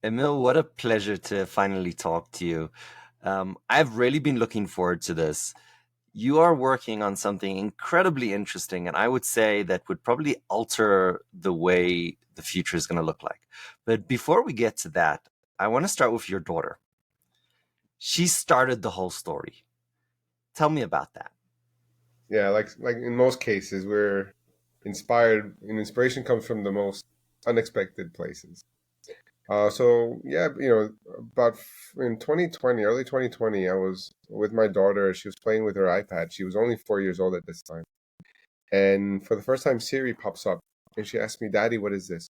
Emil, what a pleasure to finally talk to you. I've really been looking forward to this. You are working on something incredibly interesting, and I would say that would probably alter the way the future is going to look like. But before we get to that, I want to start with your daughter. She started the whole story. Tell me about that. Yeah, like in most cases, we're inspired, and inspiration comes from the most unexpected places. So yeah, about in 2020, early 2020, I was with my daughter. She was playing with her iPad. She was only 4 years old at this time, and for the first time, Siri pops up, and she asked me, "Daddy, what is this?"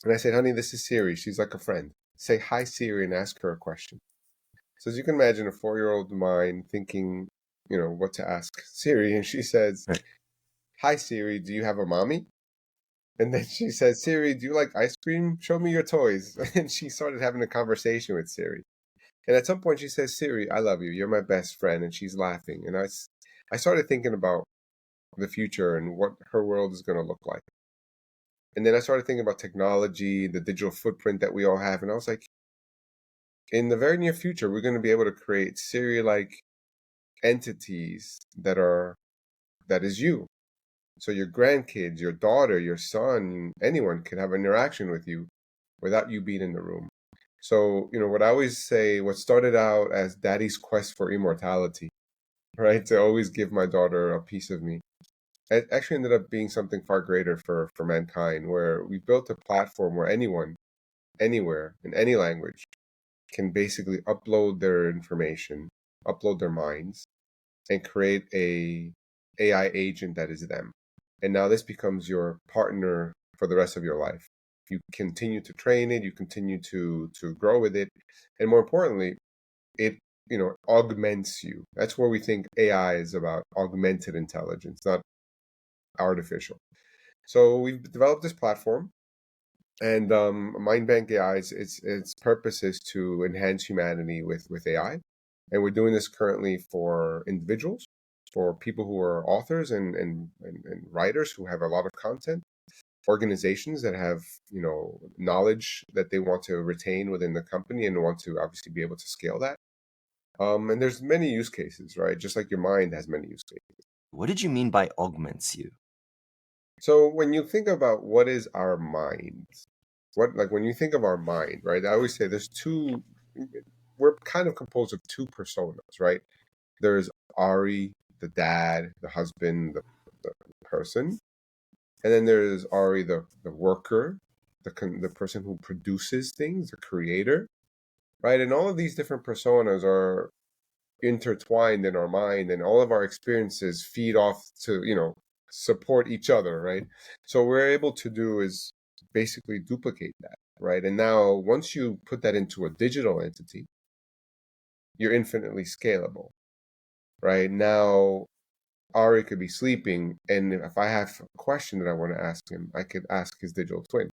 And I said, "Honey, this is Siri. She's like a friend. Say hi, Siri, and ask her a question." So as you can imagine, a 4 year old mind thinking, what to ask Siri, and she says, Right. "Hi, Siri, do you have a mommy?" And then she says, "Siri, do you like ice cream? Show me your toys." And she started having a conversation with Siri. And at some point, she says, "Siri, I love you. You're my best friend." And she's laughing. And I started thinking about the future and what her world is going to look like. And then I started thinking about technology, the digital footprint that we all have. And I was like, in the very near future, we're going to be able to create Siri like entities that is you. So your grandkids, your daughter, your son, anyone can have an interaction with you without you being in the room. So, what I always say, what started out as daddy's quest for immortality, right? To always give my daughter a piece of me. It actually ended up being something far greater for mankind, where we built a platform where anyone, anywhere, in any language, can basically upload their information, upload their minds, and create a AI agent that is them. And now this becomes your partner for the rest of your life. You continue to train it, you continue to grow with it, and more importantly, it augments you. That's where we think AI is about augmented intelligence, not artificial. So we've developed this platform, and MindBank AI, its purpose is to enhance humanity with AI, and we're doing this currently for individuals, for people who are authors and writers who have a lot of content, organizations that have knowledge that they want to retain within the company and want to obviously be able to scale that. And there's many use cases, right? Just like your mind has many use cases. What did you mean by augments you? So when you think about what is our mind, when you think of our mind, right? I always say there's two. We're kind of composed of two personas, right? There's Ari, the dad, the husband, the person, and then there's Ari, the worker, the person who produces things, the creator, right? And all of these different personas are intertwined in our mind, and all of our experiences feed off to support each other, right? So what we're able to do is basically duplicate that, right? And now once you put that into a digital entity, you're infinitely scalable, right? Now Ari could be sleeping, and if I have a question that I want to ask him, I could ask his digital twin,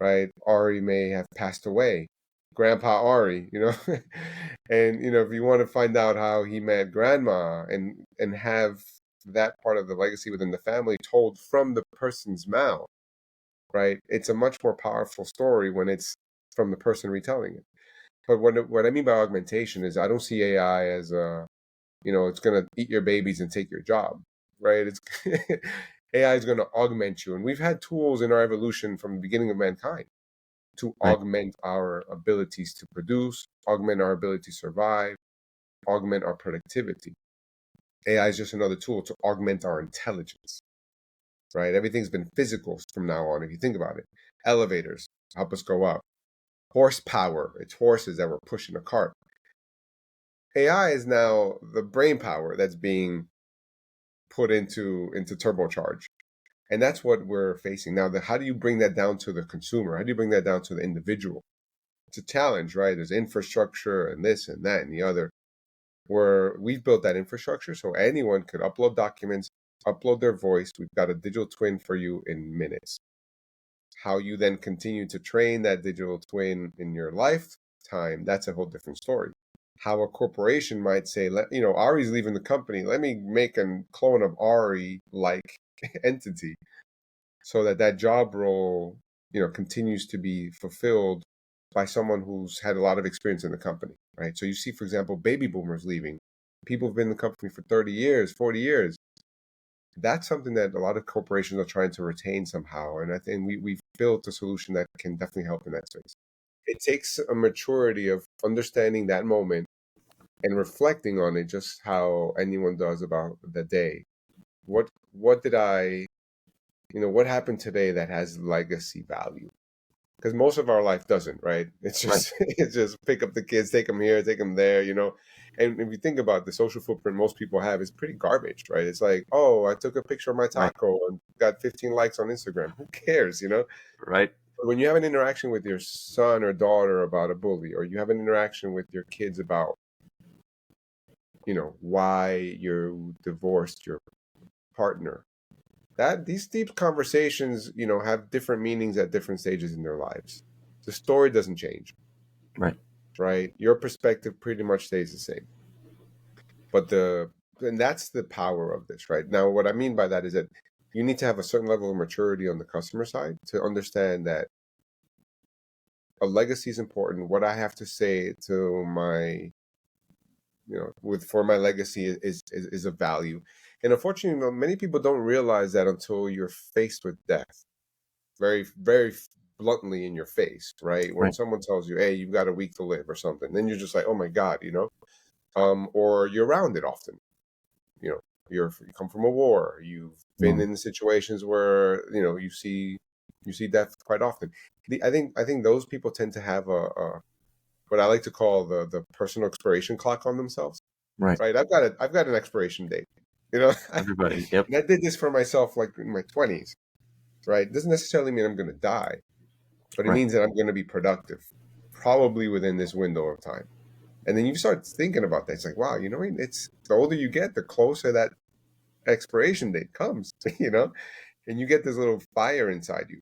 right? Ari may have passed away, Grandpa Ari, and if you want to find out how he met Grandma and have that part of the legacy within the family told from the person's mouth, right? It's a much more powerful story when it's from the person retelling it. But what I mean by augmentation is I don't see AI as it's going to eat your babies and take your job, right? It's AI is going to augment you, and we've had tools in our evolution from the beginning of mankind to Right. augment our abilities to produce, augment our ability to survive, augment our productivity. AI is just another tool to augment our intelligence, right? Everything's been physical from now on, if you think about it. Elevators help us go up. Horsepower, it's horses that were pushing a cart. AI is now the brain power that's being put into turbocharge. And that's what we're facing now. How do you bring that down to the consumer? How do you bring that down to the individual? It's a challenge, right? There's infrastructure and this and that and the other, where we've built that infrastructure so anyone could upload documents, upload their voice. We've got a digital twin for you in minutes. How you then continue to train that digital twin in your lifetime, that's a whole different story. How a corporation might say, Ari's leaving the company. Let me make a clone of Ari like entity so that job role, continues to be fulfilled by someone who's had a lot of experience in the company, right? So you see, for example, baby boomers leaving. People have been in the company for 30 years, 40 years. That's something that a lot of corporations are trying to retain somehow. And I think we've built a solution that can definitely help in that space. It takes a maturity of understanding that moment and reflecting on it, just how anyone does about the day. What did I, what happened today that has legacy value? Because most of our life doesn't, right? It's Right. just it's just pick up the kids, take them here, take them there. And if you think about the social footprint most people have, it's pretty garbage, right? It's like, oh, I took a picture of my Right. taco and got 15 likes on Instagram. Who cares? Right. But when you have an interaction with your son or daughter about a bully, or you have an interaction with your kids about, why you divorced your partner, that these deep conversations, have different meanings at different stages in their lives. The story doesn't change, Right. right? Your perspective pretty much stays the same. But and that's the power of this, right? Now, what I mean by that is that you need to have a certain level of maturity on the customer side to understand that a legacy is important. What I have to say to my, for my legacy is a value. And unfortunately, many people don't realize that until you're faced with death, very, very bluntly in your face, right? When Right. someone tells you, "Hey, you've got a week to live" or something, then you're just like, "Oh my God." Or you're around it often. You know, you come from a war. You've been Mm. in situations where you see death quite often. I think those people tend to have a what I like to call the personal expiration clock on themselves. Right. Right? I've got an expiration date. You know, Everybody. Yep. and I did this for myself like in my 20s. Right? It doesn't necessarily mean I'm going to die, but it Right. means that I'm going to be productive, probably within this window of time. And then you start thinking about that. It's like, wow, it's the older you get, the closer that expiration date comes, and you get this little fire inside you.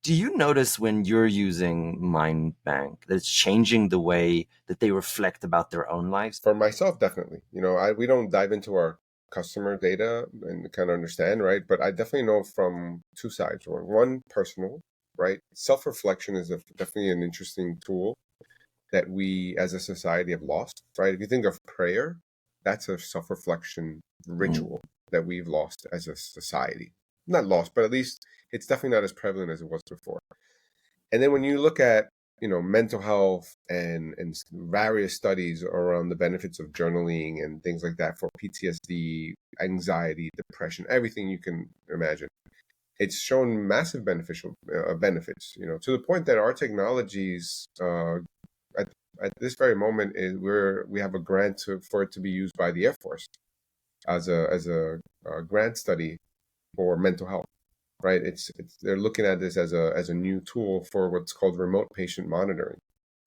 Do you notice when you're using MindBank that it's changing the way that they reflect about their own lives? For myself, definitely. We don't dive into our customer data and kind of understand, right? But I definitely know from two sides. One, personal, right? Self-reflection is definitely an interesting tool that we as a society have lost, right? If you think of prayer, that's a self-reflection Mm. ritual that we've lost as a society. Not lost, but at least it's definitely not as prevalent as it was before. And then when you look at, mental health and various studies around the benefits of journaling and things like that for PTSD, anxiety, depression, everything you can imagine, it's shown massive beneficial benefits, to the point that our technologies at, at this very moment is we have a grant for it to be used by the Air Force as a grant study for mental health. Right? It's they're looking at this as a new tool for what's called remote patient monitoring.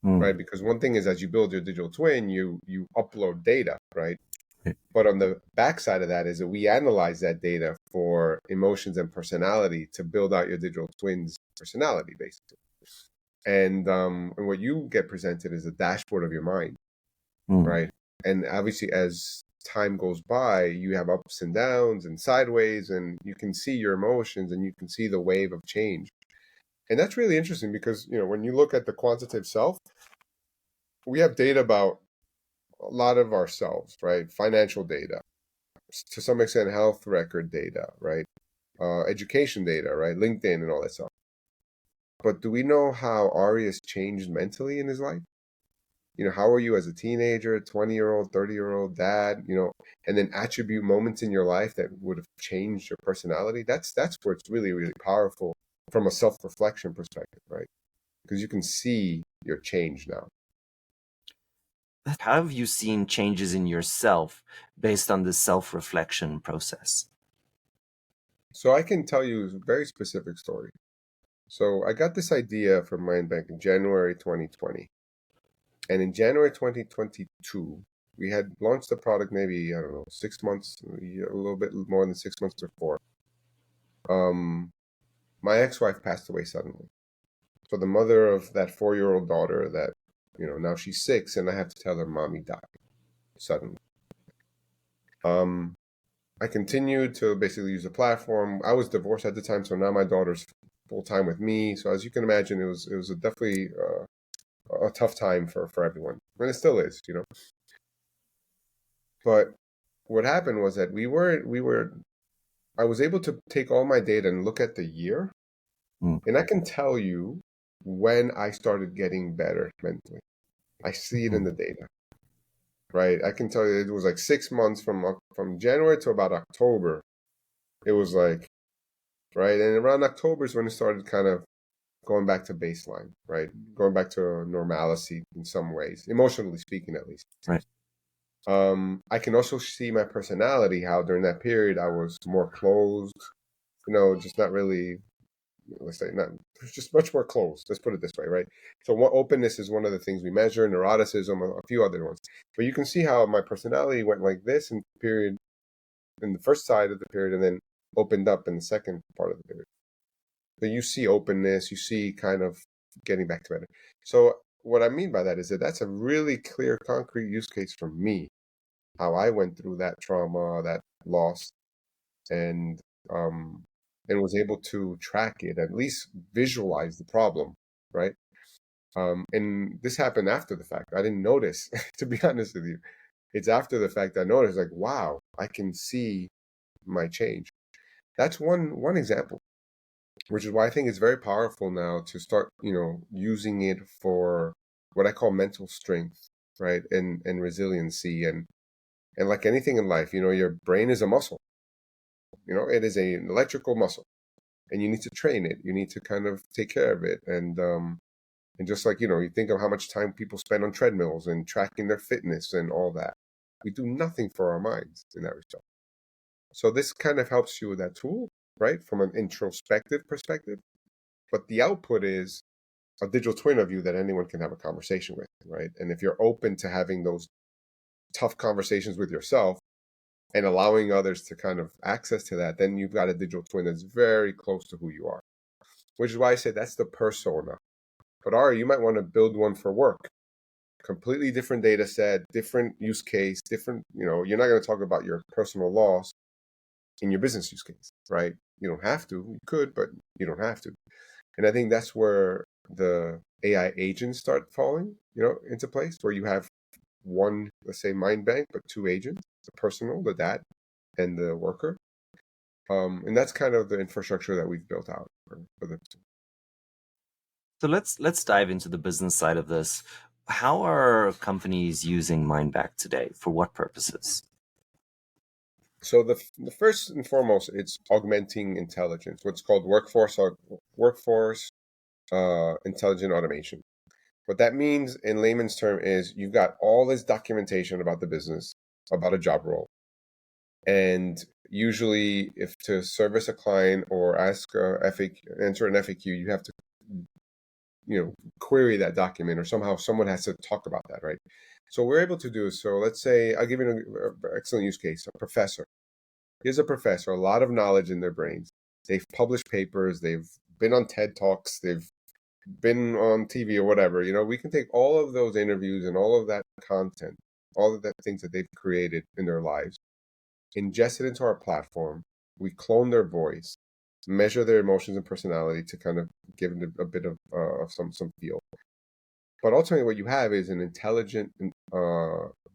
Mm. Right? Because one thing is, as you build your digital twin, you upload data, right? Right. But on the backside of that is that we analyze that data for emotions and personality to build out your digital twin's personality, basically. And what you get presented is a dashboard of your mind, Mm. right? And obviously, as time goes by, you have ups and downs and sideways, and you can see your emotions and you can see the wave of change. And that's really interesting because, when you look at the quantitative self, we have data about a lot of ourselves, right? Financial data, to some extent, health record data, right? Education data, right? LinkedIn and all that stuff. But do we know how Ari has changed mentally in his life? How are you as a teenager, 20-year-old, 30-year-old dad, and then attribute moments in your life that would have changed your personality? That's where it's really, really powerful from a self-reflection perspective, right? Because you can see your change now. How have you seen changes in yourself based on the self-reflection process? So I can tell you a very specific story. So I got this idea from MindBank in January 2020. And in January 2022, we had launched the product maybe, I don't know, 6 months, a little bit more than 6 months before. My ex-wife passed away suddenly. So the mother of that 4-year-old daughter that, now she's 6, and I have to tell her mommy died suddenly. Um, I continued to basically use the platform. I was divorced at the time, so now my daughter's full time with me. So as you can imagine, it was a definitely a tough time for everyone, and it still is, you know. But what happened was that I was able to take all my data and look at the year, Mm. and I can tell you when I started getting better mentally. I see it in the data, right? I can tell you it was like 6 months from January to about October. It was like, right, and around October is when it started kind of going back to baseline, right? Going back to normalcy in some ways, emotionally speaking, at least. Right. I can also see my personality, how during that period I was more closed, just not really, let's say, not just much more closed. Let's put it this way, right? So, openness is one of the things we measure, neuroticism, a few other ones. But you can see how my personality went like this in the first side of the period, and then opened up in the second part of the period. So you see openness, you see kind of getting back to better. So what I mean by that is that that's a really clear, concrete use case for me, how I went through that trauma, that loss, and um, and was able to track it, at least visualize the problem, right? And this happened after the fact. I didn't notice, to be honest with you. It's after the fact I noticed, like, wow, I can see my change. That's one example, which is why I think it's very powerful now to start, using it for what I call mental strength, right? And resiliency and like anything in life, your brain is a muscle. It is an electrical muscle, and you need to train it. You need to kind of take care of it. And just like, you think of how much time people spend on treadmills and tracking their fitness and all that. We do nothing for our minds in that respect. So this kind of helps you with that tool, right? From an introspective perspective. But the output is a digital twin of you that anyone can have a conversation with, right? And if you're open to having those tough conversations with yourself and allowing others to kind of access to that, then you've got a digital twin that's very close to who you are, which is why I say that's the persona. But Ari, you might want to build one for work. Completely different data set, different use case, different, you're not going to talk about your personal loss in your business use case, right? You don't have to. You could, but you don't have to. And I think that's where the AI agents start falling, into place, where you have one, let's say, MindBank, but two agents, the personal, the dad, and the worker. And that's kind of the infrastructure that we've built out for the. So let's dive into the business side of this. How are companies using MindBank today? For what purposes? So the first and foremost, it's augmenting intelligence, what's called workforce intelligent automation. What that means in layman's term is you've got all this documentation about the business, about a job role. And usually if to service a client or ask answer an FAQ, you have to, query that document, or somehow someone has to talk about that, right? So we're able to do, so let's say, I'll give you an excellent use case, a professor. Here's a professor, a lot of knowledge in their brains. They've published papers, they've been on TED Talks, they've been on TV or whatever. We can take all of those interviews and all of that content, all of that things that they've created in their lives, ingest it into our platform. We clone their voice, measure their emotions and personality to kind of give them a bit of some feel. But ultimately, what you have is an intelligent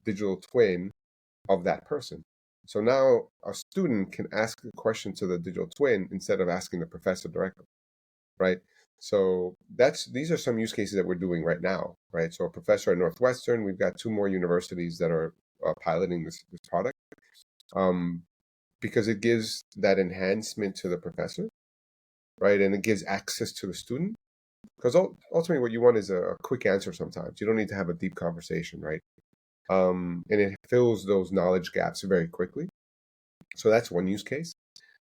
digital twin of that person. So now a student can ask a question to the digital twin instead of asking the professor directly, right? So these are some use cases that we're doing right now, right? So a professor at Northwestern, we've got two more universities that are piloting this product, because it gives that enhancement to the professor, right? And it gives access to the student. Because ultimately what you want is a quick answer sometimes. You don't need to have a deep conversation, right? And it fills those knowledge gaps very quickly. So that's one use case.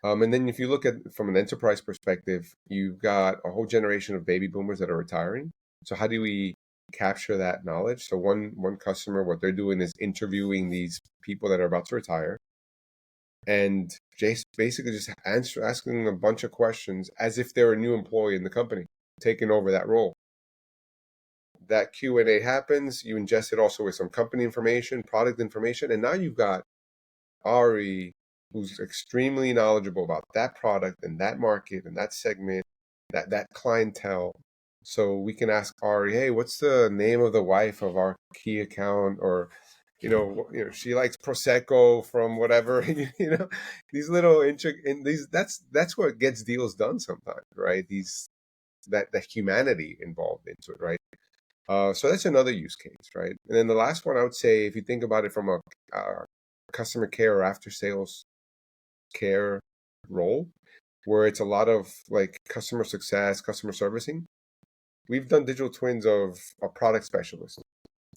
And then if you look at from an enterprise perspective, you've got a whole generation of baby boomers that are retiring. So how do we capture that knowledge? So one customer, what they're doing is interviewing these people that are about to retire, and basically just asking them a bunch of questions as if they're a new employee in the company, taking over that role. That Q&A happens. You ingest it also with some company information, product information, and now you've got Ari, who's extremely knowledgeable about that product and that market and that segment, that clientele. So we can ask Ari, hey, what's the name of the wife of our key account? Or, she likes Prosecco from whatever, these little in these that's what gets deals done sometimes, right? These that humanity involved into it, right? So that's another use case, right? And then the last one I would say, if you think about it from a customer care or after sales care role, where it's a lot of like customer success, customer servicing, we've done digital twins of a product specialist.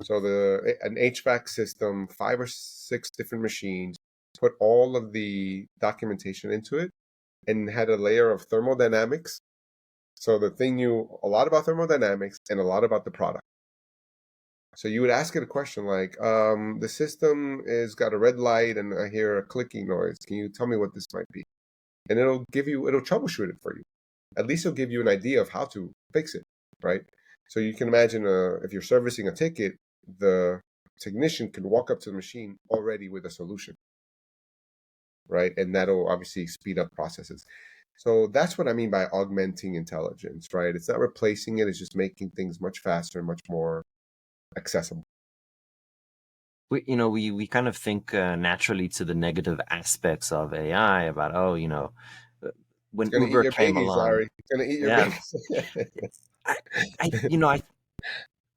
So an HVAC system, 5 or 6 different machines, put all of the documentation into it and had a layer of thermodynamics. So the thing knew a lot about thermodynamics and a lot about the product. So you would ask it a question like, the system is got a red light and I hear a clicking noise. Can you tell me what this might be? And it'll troubleshoot it for you. At least it'll give you an idea of how to fix it, right? So you can imagine if you're servicing a ticket, the technician can walk up to the machine already with a solution, right? And that'll obviously speed up processes. So that's what I mean by augmenting intelligence, right? It's not replacing it, it's just making things much faster and much more accessible. We kind of think naturally to the negative aspects of AI about, uh, It's when gonna eat Uber your came babies, along. Larry. It's gonna eat your Yeah, babies. I, I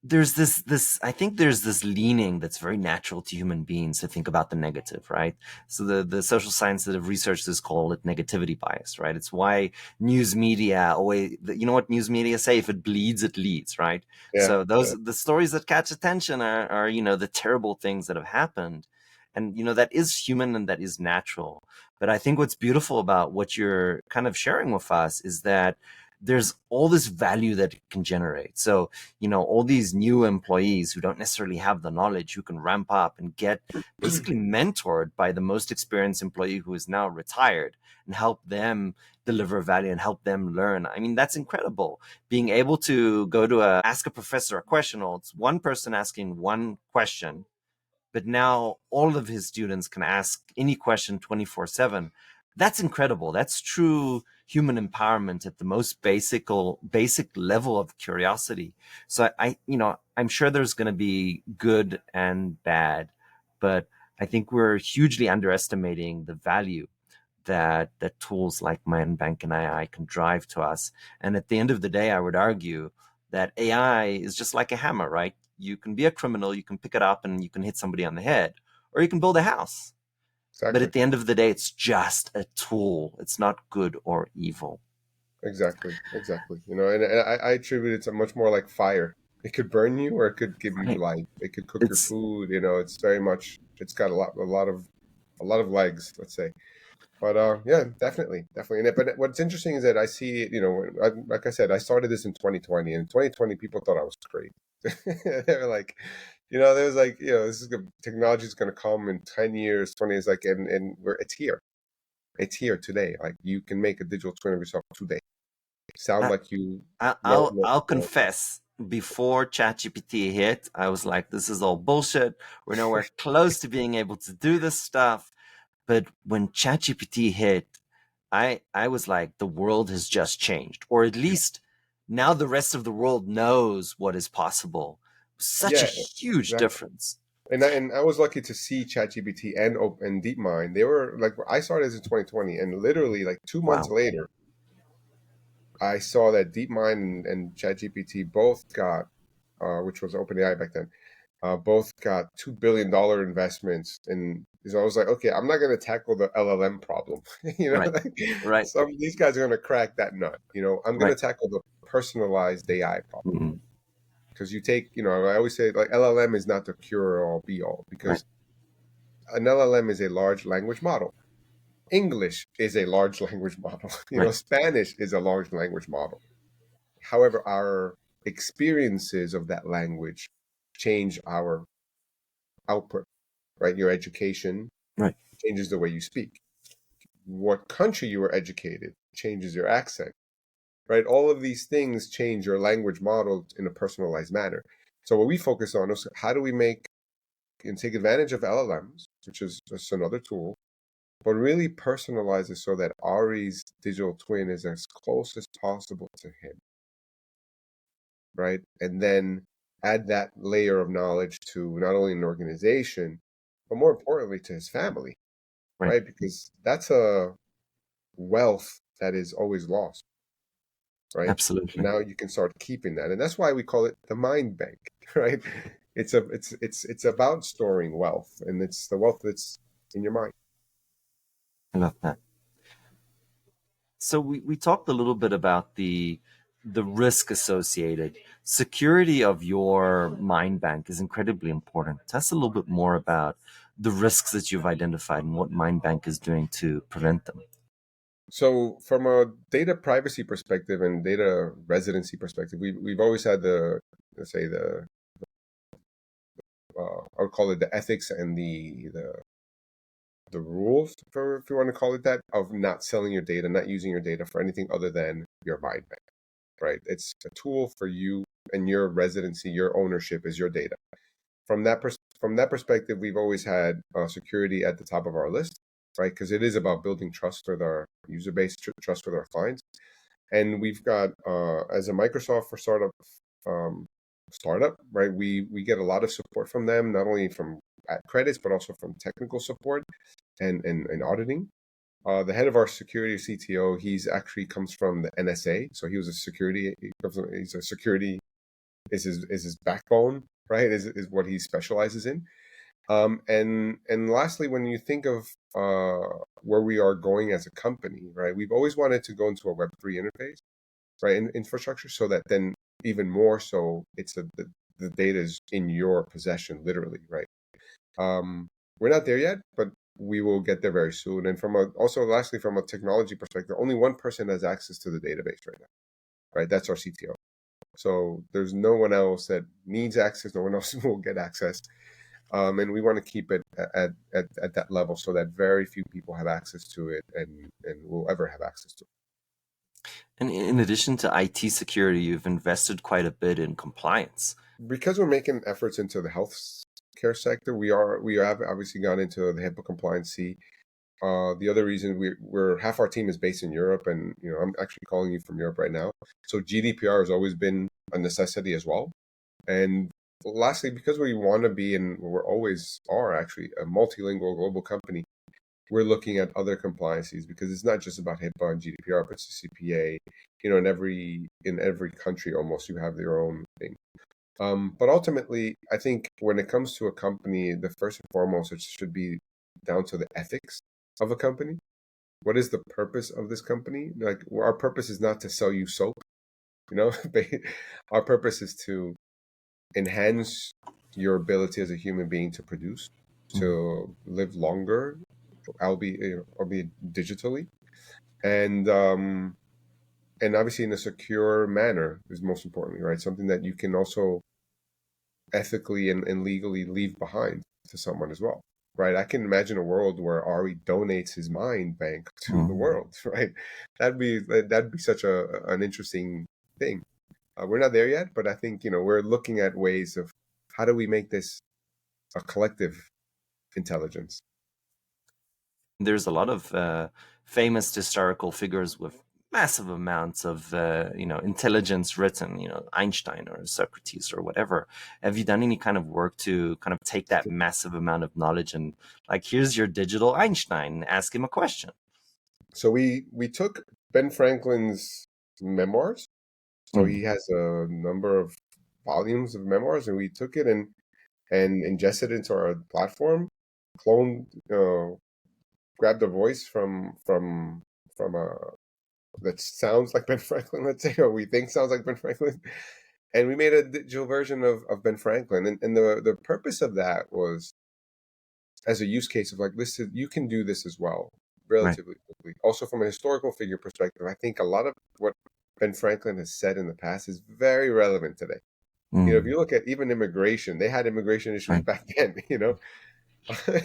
there's this I think there's this leaning that's very natural to human beings to think about the negative, right? So the social science that have researched this call it negativity bias, right? It's why news media always, what news media say, if it bleeds it leads, right? Yeah, So yeah, the stories that catch attention are the terrible things that have happened, and that is human and that is natural. But I think what's beautiful about what you're kind of sharing with us is that there's all this value that it can generate. So all these new employees who don't necessarily have the knowledge, who can ramp up and get basically mentored by the most experienced employee who is now retired, and help them deliver value and help them learn. I mean, that's incredible. Being able to go to ask a professor a question, or it's one person asking one question, but now all of his students can ask any question 24/7. That's incredible. That's true human empowerment at the most basic level of curiosity. So I'm sure there's going to be good and bad, but I think we're hugely underestimating the value that tools like MindBank and AI can drive to us. And at the end of the day, I would argue that AI is just like a hammer, right? You can be a criminal, you can pick it up and you can hit somebody on the head, or you can build a house. But exactly. at the end of the day, it's just a tool. It's not good or evil. Exactly, exactly. And I attribute it to much more like fire. It could burn you, or it could give you Right. life. It could cook your It's food. It's very much. It's got a lot of legs, let's say. But yeah, definitely, definitely. But what's interesting is that I see it. Like I said, I started this in 2020, and in 2020, people thought I was crazy. They were like, there was like, technology is going to come in 10 years, 20 years, like, and it's here. It's here today. Like you can make a digital twin of yourself today. Sound I, like you I- know, I'll know, I'll know. confess. Before ChatGPT hit, I was like, "This is all bullshit. We're nowhere close to being able to do this stuff." But when ChatGPT hit, I was like, the world has just changed, or at least now the rest of the world knows what is possible. Such a Yeah, huge exactly. difference. And I was lucky to see ChatGPT and DeepMind. They were like, I started this in 2020, and literally like 2 months Wow. later, I saw that DeepMind and ChatGPT both got, which was OpenAI back then, both got $2 billion investments. And so I was like, okay, I'm not going to tackle the LLM problem. Right. Like, Right. some these guys are going to crack that nut. I'm going to Right. tackle the personalized AI problem. Mhm. Because I always say like LLM is not the cure all be all, Right. because an LLM is a large language model. English is a large language model. Right. Spanish is a large language model. However, our experiences of that language change our output, right? Your education Right. changes the way you speak. What country you were educated changes your accent, right? All of these things change your language model in a personalized manner. So what we focus on is how do we make and take advantage of LLMs, which is just another tool, but really personalize it so that Ari's digital twin is as close as possible to him. right? And then add that layer of knowledge to not only an organization, but more importantly to his family, Right. right? Because that's a wealth that is always lost, right? And Absolutely. now you can start keeping that. And that's why we call it the mind bank, right? It's about storing wealth, and it's the wealth that's in your mind. I love that. So we talked a little bit about the risk associated. Security of your mind bank is incredibly important. Tell us a little bit more about the risks that you've identified and what mind bank is doing to prevent them. So from a data privacy perspective and data residency perspective, we've always had the, let's say I would call it the ethics and the rules, for, if you want to call it that, of not selling your data, not using your data for anything other than your mind bank, right? It's a tool for you, and your residency, your ownership is your data. From that perspective, we've always had security at the top of our list, right? Because it is about building trust with our user base, trust with our clients. And we've got, as a Microsoft for um, startup, right? We get a lot of support from them, not only from credits, but also from technical support and auditing. The head of our security CTO, he's actually comes from the NSA, so he was a security. He's a security is his backbone, right? Is what he specializes in. And lastly, when you think of where we are going as a company, right? We've always wanted to go into a Web3 interface, right? Infrastructure, so that then even more so, it's the data is in your possession, literally, right? Um, we're not there yet, but we will get there very soon. And also lastly, from a technology perspective, only one person has access to the database right now, right? That's our CTO. So there's no one else that needs access. No one else will get access. And we want to keep it at that level so that very few people have access to it and will ever have access to it. And in addition to IT security, you've invested quite a bit in compliance. Because we're making efforts into the health care sector, we have obviously gone into the HIPAA compliancy. The other reason we're half our team is based in Europe, and I'm actually calling you from Europe right now. So GDPR has always been a necessity as well. And lastly, because we want to be, and we're always are actually, a multilingual global company, we're looking at other compliances, because it's not just about HIPAA and GDPR, but it's the CPA. In every country almost, you have your own thing. But ultimately, I think when it comes to a company, the first and foremost, it should be down to the ethics of a company. What is the purpose of this company? Like, our purpose is not to sell you soap, you know. Our purpose is to enhance your ability as a human being to produce, Mm. to live longer, albeit digitally, and obviously in a secure manner is most importantly, right? Something that you can also ethically and legally leave behind to someone as well, right? I can imagine a world where Ari donates his mind bank to the Mm. world, right? That'd be such an interesting thing. We're not there yet, but I think we're looking at ways of how do we make this a collective intelligence. There's a lot of famous historical figures with massive amounts of intelligence written, Einstein or Socrates or whatever. Have you done any kind of work to kind of take that massive amount of knowledge and, like, here's your digital Einstein, and ask him a question? So we took Ben Franklin's memoirs. So Mm. he has a number of volumes of memoirs, and we took it and ingested it into our platform, cloned, grabbed a voice from that sounds like Ben Franklin, let's say, or we think sounds like Ben Franklin, and we made a digital version of Ben Franklin. And the purpose of that was as a use case of, like, listen, you can do this as well Right. relatively quickly. Also, from a historical figure perspective, I think a lot of what Ben Franklin has said in the past is very relevant today. If Mm. you look at even immigration, they had immigration issues Right. back then.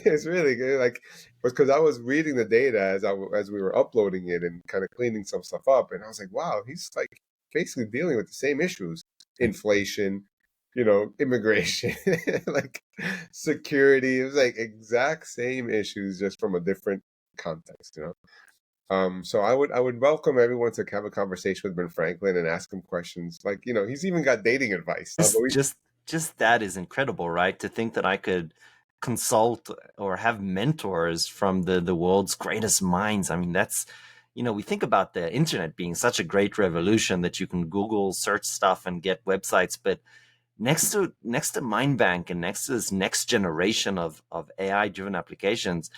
It's really good. Like, because I was reading the data as we were uploading it and kind of cleaning some stuff up, and I was like, wow, he's like basically dealing with the same issues: Right. inflation, immigration, like security. It was like exact same issues, just from a different context. So I would welcome everyone to have a conversation with Ben Franklin and ask him questions. Like, he's even got dating advice. But Just just just that is incredible, right? To think that I could consult or have mentors from the world's greatest minds. I mean, that's, we think about the internet being such a great revolution that you can Google search stuff and get websites, but next to MindBank and next to this next generation of AI driven applications,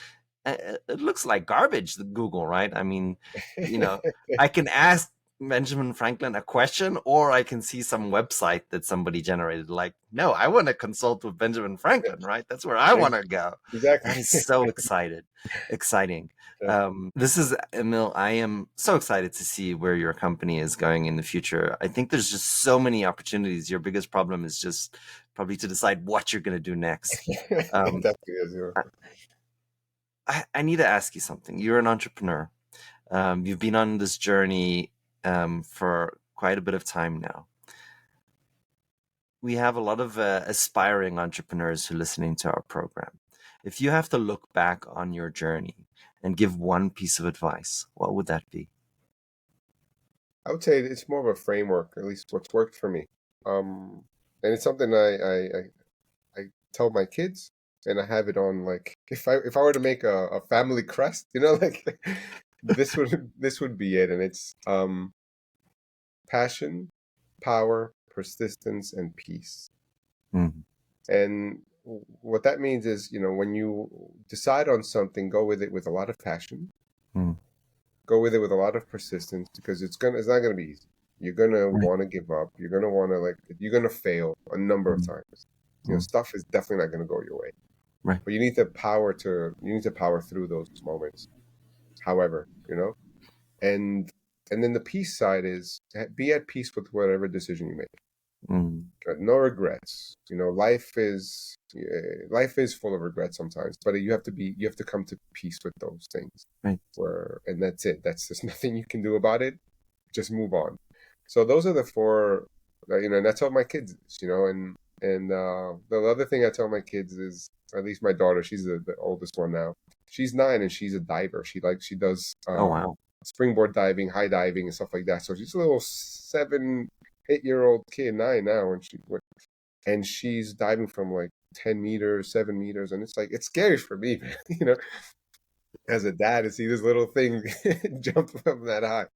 it looks like garbage, the Google, right? I mean, you know, I can ask Benjamin Franklin a question, or I can see some website that somebody generated. Like, no, I want to consult with Benjamin Franklin, right? That's where I want to go. exactly. That is so exciting. Yeah. This is Emil. I am so excited to see where your company is going in the future. I think there's just so many opportunities. Your biggest problem is just probably to decide what you're going to do next. It Um, definitely is. I need to ask you something. You're an entrepreneur. You've been on this journey for quite a bit of time now. We have a lot of aspiring entrepreneurs who are listening to our program. If you have to look back on your journey and give one piece of advice, what would that be? I would say it's more of a framework, at least what's worked for me. And it's something I tell my kids, and I have it on, like, if I were to make a family crest, like this would be it, and it's passion, power, persistence, and peace. Mm, And what that means is, when you decide on something, go with it with a lot of passion, mm, go with it with a lot of persistence, because it's not gonna be easy. You're gonna right, want to give up. You're gonna want to, like, you're gonna fail a number of mm, times. mm, Stuff is definitely not gonna go your way. right. But you need to power through those moments. However, and and then the peace side is, be at peace with whatever decision you make. Mm, No regrets. Life is full of regrets sometimes, but you have to come to peace with those things. right. And that's it. There's nothing you can do about it. Just move on. So those are the four. And I tell my kids this, and the other thing I tell my kids is, at least my daughter, she's the oldest one now. She's 9 and she's a diver. She does Oh, wow. springboard diving, high diving, and stuff like that. So she's a little 7, 8-year-old kid, 9 now, and she's diving from like 10 meters, 7 meters, and it's like, it's scary for me, man, as a dad, to see this little thing jump from that high.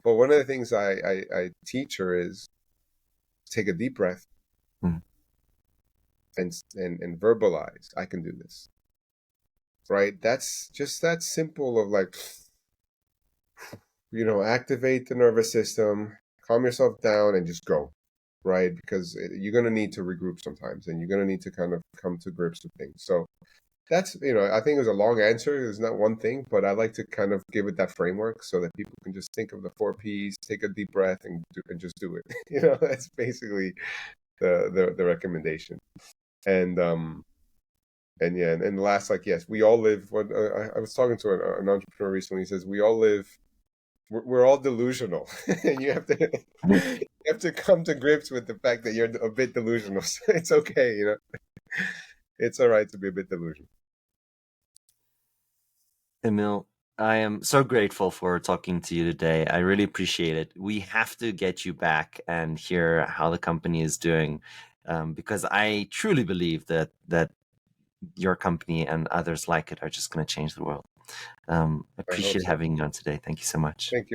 But one of the things I teach her is take a deep breath Mm, and verbalize, I can do this. Right? That's just that simple of, like, activate the nervous system, calm yourself down, and just go. Right? Because you're going to need to regroup sometimes, and you're going to need to kind of come to grips with things. So that's, I think it was a long answer. There's not one thing, but I like to kind of give it that framework so that people can just think of the 4 Ps, take a deep breath, and just do it. That's basically the recommendation. And yeah, and the last, like, yes, we all live. I was talking to an entrepreneur recently. He says we all live. We're all delusional, and you have to you have to come to grips with the fact that you're a bit delusional. So it's okay, it's all right to be a bit delusional. Emil, I am so grateful for talking to you today. I really appreciate it. We have to get you back and hear how the company is doing, because I truly believe that your company and others like it are just going to change the world. I I hope appreciate so. having you on today. Thank you so much. Thank you.